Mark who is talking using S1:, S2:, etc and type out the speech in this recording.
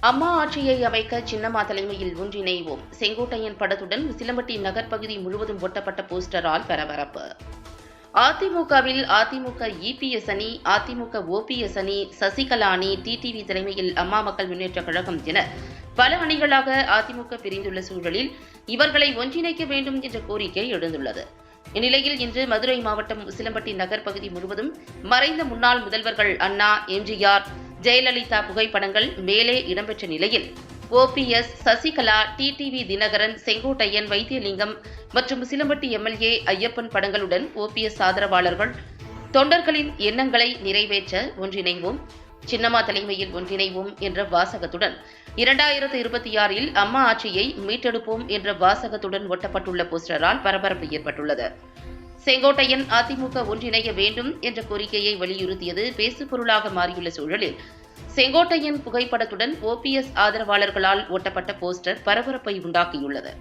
S1: அம்மா ஆட்சியை அமைக்க சின்னம்மா தலைமையில் ஒன்றிணைவோம். செங்கோட்டையன் படத்துடன் உசிலம்பட்டி நகர்ப்பகுதி முழுவதும் ஒட்டப்பட்ட போஸ்டரால் பரபரப்பு. அதிமுகவில் அதிமுக இபிஎஸ் அணி, அதிமுக ஓபிஎஸ் அணி, சசிகலா அணி, டிடிவி தலைமையில் அம்மா மக்கள் முன்னேற்ற கழகம் என பல அணிகளாக அதிமுக பிரிந்துள்ள சூழலில் இவர்களை ஒன்றிணைக்க வேண்டும் என்ற கோரிக்கை எழுந்துள்ளது. இந்நிலையில் இன்று மதுரை மாவட்டம் உசிலம்பட்டி நகர் பகுதி முழுவதும் மறைந்த முன்னாள் முதல்வர்கள் அண்ணா, எம்ஜிஆர், ஜெயலலிதா புகைப்படங்கள் மேலே இடம்பெற்ற நிலையில் ஓபிஎஸ், சசிகலா, டிடிவி தினகரன், செங்கோட்டையன், வைத்தியலிங்கம் மற்றும் உசிலம்பட்டி எம்எல்ஏ ஐயப்பன் படங்களுடன் ஓபிஎஸ் ஆதரவாளர்கள் தொண்டர்களின் எண்ணங்களை நிறைவேற்ற ஒன்றிணைவோம், சின்னம்மா தலைமையில் ஒன்றிணைவோம் என்ற வாசகத்துடன் 2026 அம்மா ஆட்சியை மீட்டெடுப்போம் என்ற வாசகத்துடன் ஒட்டப்பட்டுள்ள போஸ்டரால் பரபரப்பு ஏற்பட்டுள்ளது. செங்கோட்டையன் அதிமுக ஒன்றிணைய வேண்டும் என்ற கோரிக்கையை வலியுறுத்தியது பேசுபொருளாக மாறியுள்ள சூழலில் செங்கோட்டையன் புகைப்படத்துடன் ஓபிஎஸ் ஆதரவாளர்களால் ஒட்டப்பட்ட போஸ்டர் பரபரப்பை உண்டாக்கியுள்ளது.